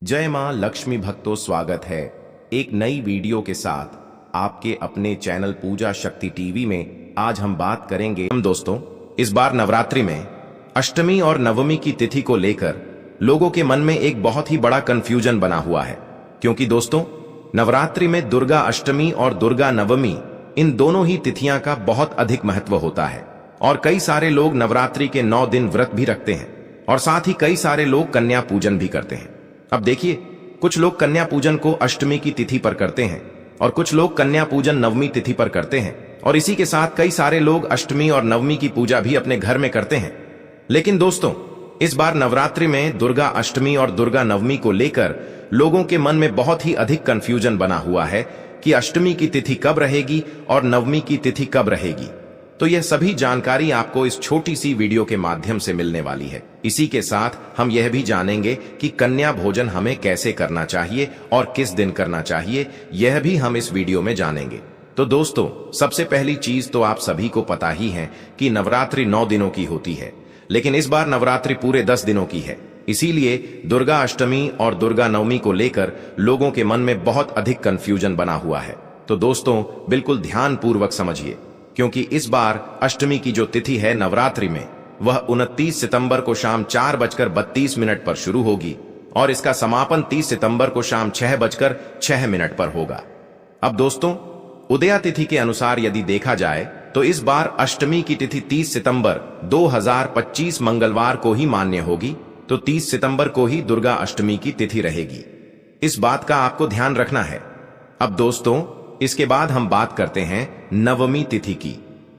जय मां लक्ष्मी भक्तों, स्वागत है एक नई वीडियो के साथ आपके अपने चैनल पूजा शक्ति टीवी में। आज हम बात करेंगे दोस्तों, इस बार नवरात्रि में अष्टमी और नवमी की तिथि को लेकर लोगों के मन में एक बहुत ही बड़ा कंफ्यूजन बना हुआ है। क्योंकि दोस्तों, नवरात्रि में दुर्गा अष्टमी और दुर्गा नवमी इन दोनों ही तिथियां का बहुत अधिक महत्व होता है और कई सारे लोग नवरात्रि के 9 दिन व्रत भी रखते हैं और साथ ही कई सारे लोग कन्या पूजन भी करते हैं। अब देखिए, कुछ लोग कन्या पूजन को अष्टमी की तिथि पर करते हैं और कुछ लोग कन्या पूजन नवमी तिथि पर करते हैं और इसी के साथ कई सारे लोग अष्टमी और नवमी की पूजा भी अपने घर में करते हैं। लेकिन दोस्तों, इस बार नवरात्रि में दुर्गा अष्टमी और दुर्गा नवमी को लेकर लोगों के मन में बहुत ही अधिक कंफ्यूजन बना हुआ है कि अष्टमी की तिथि कब रहेगी और नवमी की तिथि कब रहेगी। तो यह सभी जानकारी आपको इस छोटी सी वीडियो के माध्यम से मिलने वाली है। इसी के साथ हम यह भी जानेंगे कि कन्या भोजन हमें कैसे करना चाहिए और किस दिन करना चाहिए, यह भी हम इस वीडियो में जानेंगे। तो दोस्तों, सबसे पहली चीज तो आप सभी को पता ही है कि नवरात्रि 9 दिनों की होती है, लेकिन इस बार नवरात्रि पूरे 10 दिनों की है। इसीलिए दुर्गा अष्टमी और दुर्गा नवमी को लेकर लोगों के मन में बहुत अधिक कंफ्यूजन बना हुआ है। तो दोस्तों, बिल्कुल ध्यान पूर्वक समझिए, क्योंकि इस बार अष्टमी की जो तिथि है नवरात्रि में, वह 29 सितंबर को शाम 4:32 पर शुरू होगी और इसका समापन 30 सितंबर को शाम 6:06 पर होगा। अब दोस्तों, उदया तिथि के अनुसार यदि देखा जाए तो इस बार अष्टमी की तिथि 30 सितंबर 2025 मंगलवार को ही मान्य होगी, तो 30 सितंबर को ही दुर्गा अष्टमी की तिथि रहेगी। इस बात का आपको ध्यान रखना है। अब दोस्तों, इसके बाद हम बात करते हैं नवमी तिथि की।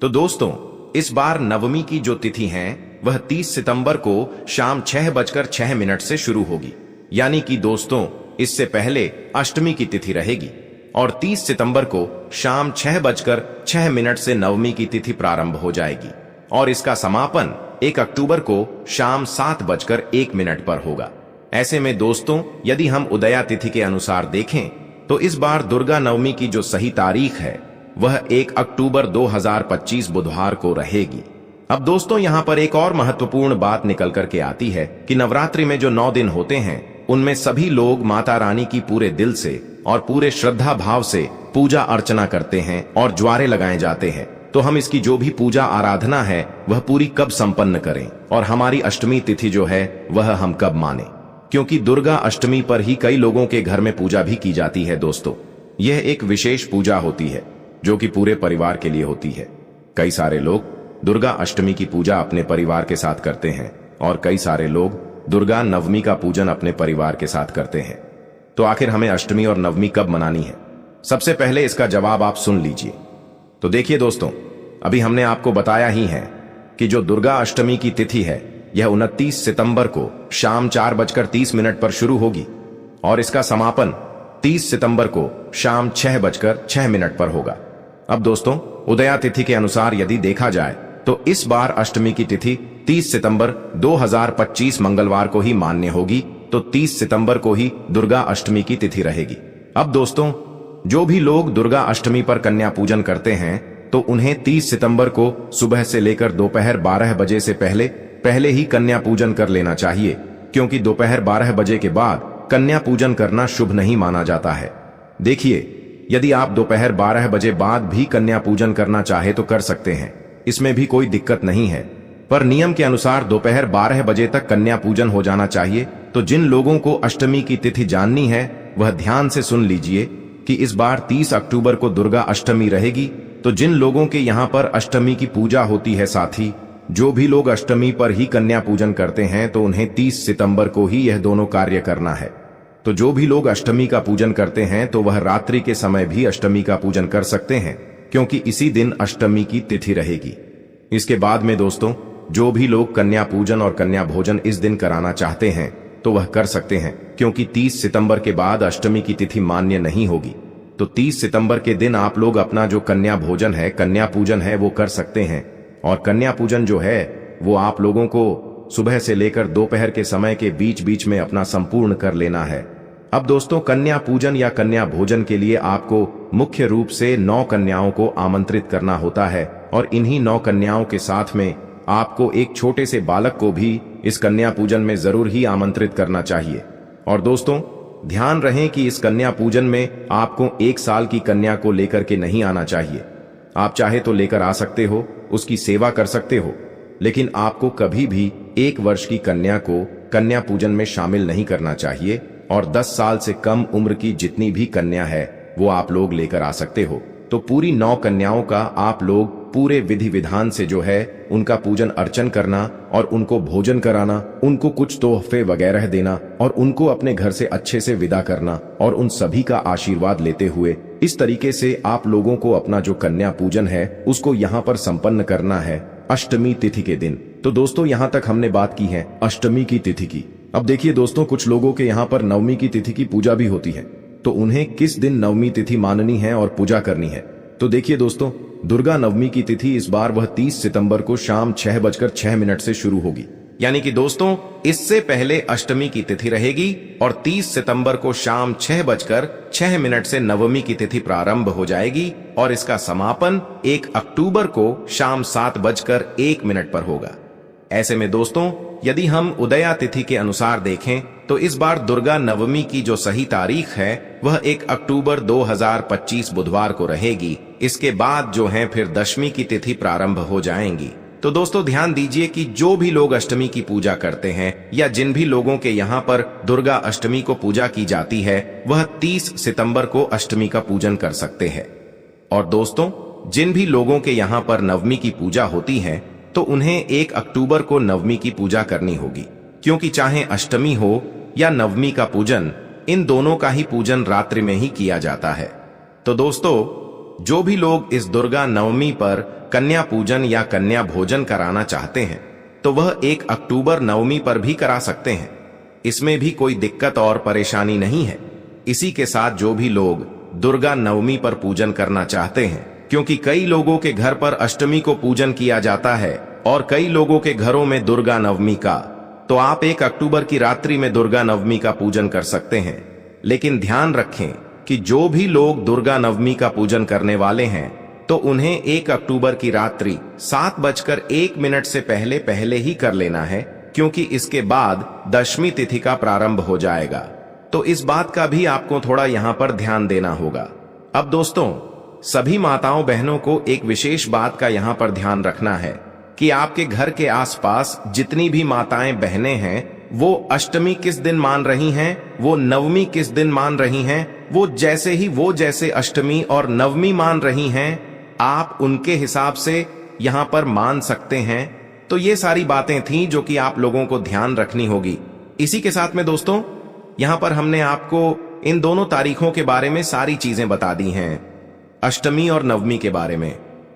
तो दोस्तों, इस बार नवमी की जो तिथि है वह 30 सितंबर को शाम 6:06 से शुरू होगी। यानी कि दोस्तों, इससे पहले अष्टमी की तिथि रहेगी और 30 सितंबर को शाम 6:06 से नवमी की तिथि प्रारंभ हो जाएगी और इसका समापन 1 अक्टूबर को शाम 7:01 पर होगा। ऐसे में दोस्तों, यदि हम उदया तिथि के अनुसार देखें तो इस बार दुर्गा नवमी की जो सही तारीख है वह 1 अक्टूबर 2025 बुधवार को रहेगी। अब दोस्तों, यहां पर एक और महत्वपूर्ण बात निकल करके आती है कि नवरात्रि में जो 9 दिन होते हैं उनमें सभी लोग माता रानी की पूरे दिल से और पूरे श्रद्धा भाव से पूजा अर्चना करते हैं और ज्वारे लगाए जाते हैं। तो हम इसकी जो भी पूजा आराधना है वह पूरी कब संपन्न करें और हमारी अष्टमी तिथि जो है वह हम कब माने, क्योंकि दुर्गा अष्टमी पर ही कई लोगों के घर में पूजा भी की जाती है। दोस्तों, यह एक विशेष पूजा होती है जो कि पूरे परिवार के लिए होती है। कई सारे लोग दुर्गा अष्टमी की पूजा अपने परिवार के साथ करते हैं और कई सारे लोग दुर्गा नवमी का पूजन अपने परिवार के साथ करते हैं। तो आखिर हमें अष्टमी और नवमी कब मनानी है? सबसे पहले इसका जवाब आप सुन लीजिए। तो देखिए दोस्तों, अभी हमने आपको बताया ही है कि जो दुर्गा अष्टमी की तिथि है यह 29 सितंबर को शाम 4:30 पर शुरू होगी और इसका समापन 30 सितंबर को शाम 6:06 पर होगा। अब दोस्तों, उदया तिथि के अनुसार यदि देखा जाए तो इस बार अष्टमी की तिथि 30 सितंबर 2025 मंगलवार को ही मान्य होगी, तो 30 सितंबर को ही दुर्गा अष्टमी की तिथि रहेगी। अब दोस्तों, जो भी लोग दुर्गा अष्टमी पर कन्या पूजन करते हैं तो उन्हें 30 सितंबर को सुबह से लेकर दोपहर 12 बजे से पहले ही कन्या पूजन कर लेना चाहिए, क्योंकि दोपहर 12 बजे के बाद कन्या पूजन करना शुभ नहीं माना जाता है। देखिए, यदि आप दोपहर 12 बजे बाद भी कन्या पूजन करना चाहे तो कर सकते हैं, इसमें भी कोई दिक्कत नहीं है, पर नियम के अनुसार दोपहर 12 बजे तक कन्या पूजन हो जाना चाहिए। तो जिन लोगों को अष्टमी की तिथि जाननी है वह ध्यान से सुन लीजिए कि इस बार 30 अक्टूबर को दुर्गा अष्टमी रहेगी। तो जिन लोगों के यहाँ पर अष्टमी की पूजा होती है, साथी जो भी लोग अष्टमी पर ही कन्या पूजन करते हैं, तो उन्हें 30 सितंबर को ही यह दोनों कार्य करना है। तो जो भी लोग अष्टमी का पूजन करते हैं तो वह रात्रि के समय भी अष्टमी का पूजन कर सकते हैं, क्योंकि इसी दिन अष्टमी की तिथि रहेगी। इसके बाद में दोस्तों, जो भी लोग कन्या पूजन और कन्या भोजन इस दिन कराना चाहते हैं तो वह कर सकते हैं, क्योंकि 30 सितंबर के बाद अष्टमी की तिथि मान्य नहीं होगी। तो 30 सितंबर के दिन आप लोग अपना जो कन्या भोजन है, कन्या पूजन है, वो कर सकते हैं। और कन्या पूजन जो है वो आप लोगों को सुबह से लेकर दोपहर के समय के बीच बीच में अपना संपूर्ण कर लेना है। अब दोस्तों, कन्या पूजन या कन्या भोजन के लिए आपको मुख्य रूप से 9 कन्याओं को आमंत्रित करना होता है और इन्हीं 9 कन्याओं के साथ में आपको एक छोटे से बालक को भी इस कन्या पूजन में जरूर ही आमंत्रित करना चाहिए। और दोस्तों ध्यान रहे कि इस कन्या पूजन में आपको 1 साल की कन्या को लेकर के नहीं आना चाहिए। आप चाहे तो लेकर आ सकते हो, उसकी सेवा कर सकते हो, लेकिन आपको कभी भी 1 वर्ष की कन्या को कन्या पूजन में शामिल नहीं करना चाहिए। और 10 साल से कम उम्र की जितनी भी कन्या है वो आप लोग लेकर आ सकते हो। तो पूरी 9 कन्याओं का आप लोग पूरे विधि विधान से जो है उनका पूजन अर्चन करना और उनको भोजन कराना, उनको कुछ तोहफे वगैरह देना और उनको अपने घर से अच्छे से विदा करना और उन सभी का आशीर्वाद लेते हुए इस तरीके से आप लोगों को अपना जो कन्या पूजन है उसको यहाँ पर संपन्न करना है अष्टमी तिथि के दिन। तो दोस्तों यहाँ तक हमने बात की है अष्टमी की तिथि की। अब देखिए दोस्तों, कुछ लोगों के यहाँ पर नवमी की तिथि की पूजा भी होती है, तो उन्हें किस दिन नवमी तिथि माननी है और पूजा करनी है। तो देखिए दोस्तों, दुर्गा नवमी की तिथि इस बार वह 30 सितंबर को शाम 6:06 से शुरू होगी। यानी कि दोस्तों इससे पहले अष्टमी की तिथि रहेगी और 30 सितंबर को शाम 6:06 से नवमी की तिथि प्रारंभ हो जाएगी और इसका समापन 1 अक्टूबर को शाम 7:01 पर होगा। ऐसे में दोस्तों यदि हम उदया तिथि के अनुसार देखें तो इस बार दुर्गा नवमी की जो सही तारीख है वह 1 अक्टूबर 2025 बुधवार को रहेगी। इसके बाद जो है फिर दशमी की तिथि प्रारंभ हो जाएंगी। तो दोस्तों ध्यान दीजिए कि जो भी लोग अष्टमी की पूजा करते हैं या जिन भी लोगों के यहाँ पर दुर्गा अष्टमी को पूजा की जाती है वह 30 सितंबर को अष्टमी का पूजन कर सकते हैं। और दोस्तों जिन भी लोगों के यहाँ पर नवमी की पूजा होती है तो उन्हें 1 अक्टूबर को नवमी की पूजा करनी होगी, क्योंकि चाहे अष्टमी हो या नवमी का पूजन, इन दोनों का ही पूजन रात्रि में ही किया जाता है। तो दोस्तों जो भी लोग इस दुर्गा नवमी पर कन्या पूजन या कन्या भोजन कराना चाहते हैं तो वह 1 अक्टूबर नवमी पर भी करा सकते हैं। इसमें भी कोई दिक्कत और परेशानी नहीं है। इसी के साथ जो भी लोग दुर्गा नवमी पर पूजन करना चाहते हैं, क्योंकि कई लोगों के घर पर अष्टमी को पूजन किया जाता है और कई लोगों के घरों में दुर्गा नवमी का, तो आप 1 अक्टूबर की रात्रि में दुर्गा नवमी का पूजन कर सकते हैं। लेकिन ध्यान रखें कि जो भी लोग दुर्गा नवमी का पूजन करने वाले हैं तो उन्हें 1 अक्टूबर की रात्रि 7:01 से पहले ही कर लेना है, क्योंकि इसके बाद दशमी तिथि का प्रारंभ हो जाएगा। तो इस बात का भी आपको थोड़ा यहाँ पर ध्यान देना होगा। अब दोस्तों सभी माताओं बहनों को एक विशेष बात का यहाँ पर ध्यान रखना है कि आपके घर के आसपास जितनी भी माताएं बहनें हैं वो अष्टमी किस दिन मान रही हैं, वो नवमी किस दिन मान रही हैं, वो जैसे अष्टमी और नवमी मान रही हैं आप उनके हिसाब से यहाँ पर मान सकते हैं। तो ये सारी बातें थीं जो कि आप लोगों को ध्यान रखनी होगी। इसी के साथ में दोस्तों यहाँ पर हमने आपको इन दोनों तारीखों के बारे में सारी चीजें बता दी हैं, अष्टमी और नवमी के बारे में।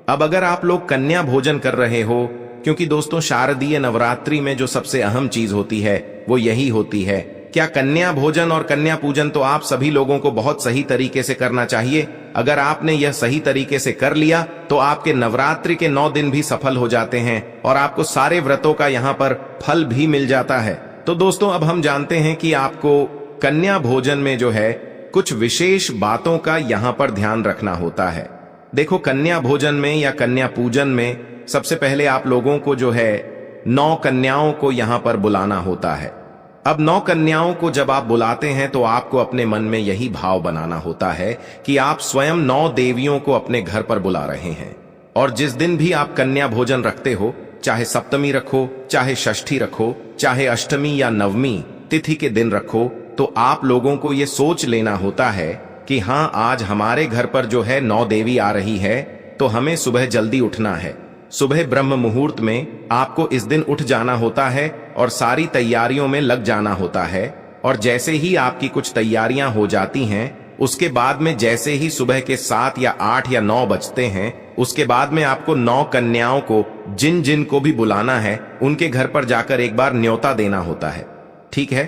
अब अगर आप लोग कन्या भोजन कर रहे हो, क्योंकि दोस्तों शारदीय नवरात्रि में जो सबसे अहम चीज होती है वो यही होती है, क्या कन्या भोजन और कन्या पूजन तो आप सभी लोगों को बहुत सही तरीके से करना चाहिए। अगर आपने यह सही तरीके से कर लिया तो आपके नवरात्रि के 9 दिन भी सफल हो जाते हैं और आपको सारे व्रतों का यहाँ पर फल भी मिल जाता है। तो दोस्तों अब हम जानते हैं कि आपको कन्या भोजन में जो है कुछ विशेष बातों का यहाँ पर ध्यान रखना होता है। देखो कन्या भोजन में या कन्या पूजन में सबसे पहले आप लोगों को जो है 9 कन्याओं को यहाँ पर बुलाना होता है। अब 9 कन्याओं को जब आप बुलाते हैं तो आपको अपने मन में यही भाव बनाना होता है कि आप स्वयं 9 देवियों को अपने घर पर बुला रहे हैं। और जिस दिन भी आप कन्या भोजन रखते हो, चाहे सप्तमी रखो, चाहे षष्ठी रखो, चाहे अष्टमी या नवमी तिथि के दिन रखो, तो आप लोगों को ये सोच लेना होता है कि हाँ आज हमारे घर पर जो है 9 देवी आ रही है तो हमें सुबह जल्दी उठना है। सुबह ब्रह्म मुहूर्त में आपको इस दिन उठ जाना होता है और सारी तैयारियों में लग जाना होता है। और जैसे ही आपकी कुछ तैयारियां हो जाती हैं, उसके बाद में जैसे ही सुबह के 7 या 8 या 9 बजते हैं, उसके बाद में आपको 9 कन्याओं को जिन जिन को भी बुलाना है उनके घर पर जाकर एक बार न्योता देना होता है। ठीक है,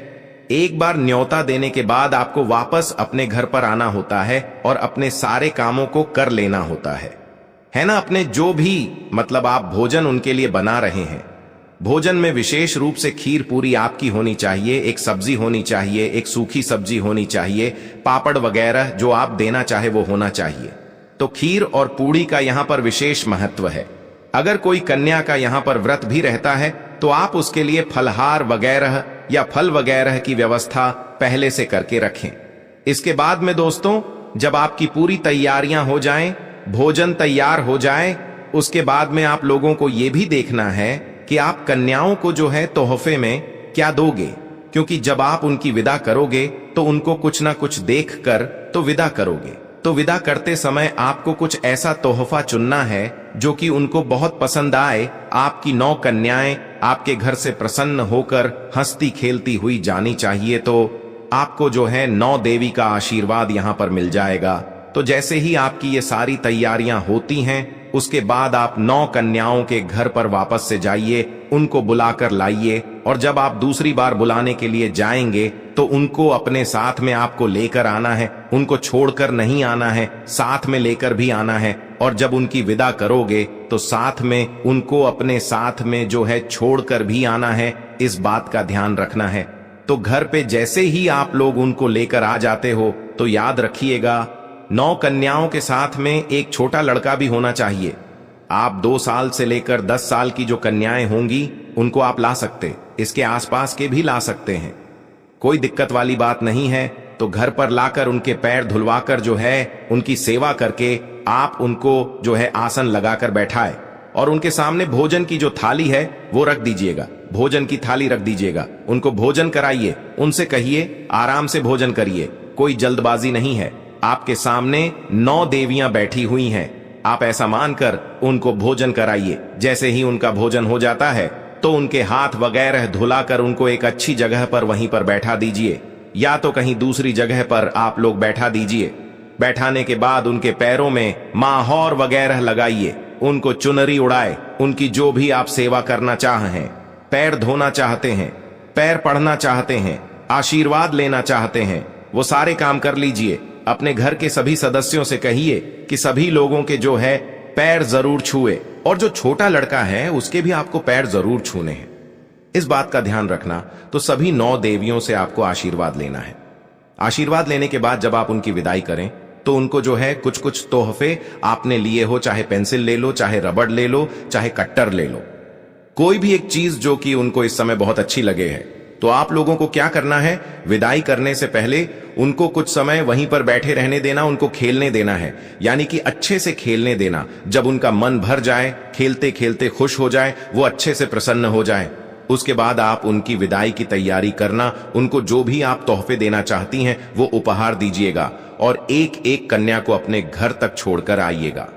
एक बार न्योता देने के बाद आपको वापस अपने घर पर आना होता है और अपने सारे कामों को कर लेना होता है ना। अपने जो भी मतलब आप भोजन उनके लिए बना रहे हैं, भोजन में विशेष रूप से खीर पूरी आपकी होनी चाहिए, एक सब्जी होनी चाहिए, एक सूखी सब्जी होनी चाहिए, पापड़ वगैरह जो आप देना चाहे वो होना चाहिए। तो खीर और पूड़ी का यहाँ पर विशेष महत्व है। अगर कोई कन्या का यहाँ पर व्रत भी रहता है तो आप उसके लिए फलहार वगैरह या फल वगैरह की व्यवस्था पहले से करके रखें। इसके बाद में दोस्तों, जब आपकी पूरी तैयारियां हो जाएं, भोजन तैयार हो जाए, उसके बाद में आप लोगों को यह भी देखना है कि आप कन्याओं को जो है तोहफे में क्या दोगे, क्योंकि जब आप उनकी विदा करोगे तो उनको कुछ ना कुछ देख कर तो विदा करोगे। तो विदा करते समय आपको कुछ ऐसा तोहफा चुनना है जो कि उनको बहुत पसंद आए। आपकी 9 कन्याएं आपके घर से प्रसन्न होकर हंसती खेलती हुई जानी चाहिए। तो आपको जो है 9 देवी का आशीर्वाद यहां पर मिल जाएगा। तो जैसे ही आपकी ये सारी तैयारियां होती हैं, उसके बाद आप 9 कन्याओं के घर पर वापस से जाइए, उनको बुलाकर लाइए। और जब आप दूसरी बार बुलाने के लिए जाएंगे तो उनको अपने साथ में आपको लेकर आना है, उनको छोड़कर नहीं आना है, साथ में लेकर भी आना है। और जब उनकी विदा करोगे तो साथ में उनको अपने साथ में जो है छोड़कर भी आना है, इस बात का ध्यान रखना है। तो घर पे जैसे ही आप लोग उनको लेकर आ जाते हो तो याद रखिएगा, 9 कन्याओं के साथ में एक छोटा लड़का भी होना चाहिए। आप 2 साल से लेकर 10 साल की जो कन्याएं होंगी उनको आप ला सकते, इसके आसपास के भी ला सकते हैं, कोई दिक्कत वाली बात नहीं है। तो घर पर लाकर उनके पैर धुलवाकर जो है उनकी सेवा करके आप उनको जो है आसन लगाकर बैठाए और उनके सामने भोजन की जो थाली है वो रख दीजिएगा, भोजन की थाली रख दीजिएगा, उनको भोजन कराइए, उनसे कहिए आराम से भोजन करिए, कोई जल्दबाजी नहीं है। आपके सामने 9 देवियां बैठी हुई हैं, आप ऐसा मानकर उनको भोजन कराइए। जैसे ही उनका भोजन हो जाता है तो उनके हाथ वगैरह धुलाकर उनको एक अच्छी जगह पर वहीं पर बैठा दीजिए, या तो कहीं दूसरी जगह पर आप लोग बैठा दीजिए। बैठाने के बाद उनके पैरों में माहौर वगैरह लगाइए, उनको चुनरी उड़ाए, उनकी जो भी आप सेवा करना चाहें, पैर धोना चाहते हैं, पैर पढ़ना चाहते हैं, आशीर्वाद लेना चाहते हैं, वो सारे काम कर लीजिए। अपने घर के सभी सदस्यों से कहिए कि सभी लोगों के जो है पैर जरूर छुए, और जो छोटा लड़का है उसके भी आपको पैर जरूर छूने हैं, इस बात का ध्यान रखना। तो सभी 9 देवियों से आपको आशीर्वाद लेना है। आशीर्वाद लेने के बाद जब आप उनकी विदाई करें तो उनको जो है कुछ कुछ तोहफे आपने लिए हो, चाहे पेंसिल ले लो, चाहे रबड़ ले लो, चाहे कट्टर ले लो, कोई भी एक चीज जो कि उनको इस समय बहुत अच्छी लगे है। तो आप लोगों को क्या करना है, विदाई करने से पहले उनको कुछ समय वहीं पर बैठे रहने देना, उनको खेलने देना है, यानी कि अच्छे से खेलने देना। जब उनका मन भर जाए, खेलते खेलते खुश हो जाए, वो अच्छे से प्रसन्न हो जाए, उसके बाद आप उनकी विदाई की तैयारी करना। उनको जो भी आप तोहफे देना चाहती हैं वो उपहार दीजिएगा और एक एक कन्या को अपने घर तक छोड़कर आइएगा।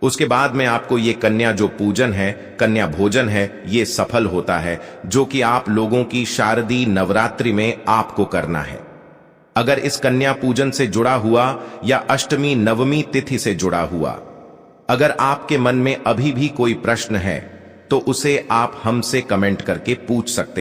उसके बाद में आपको ये कन्या जो पूजन है, कन्या भोजन है, ये सफल होता है, जो कि आप लोगों की शारदीय नवरात्रि में आपको करना है। अगर इस कन्या पूजन से जुड़ा हुआ या अष्टमी नवमी तिथि से जुड़ा हुआ अगर आपके मन में अभी भी कोई प्रश्न है तो उसे आप हमसे कमेंट करके पूछ सकते हैं।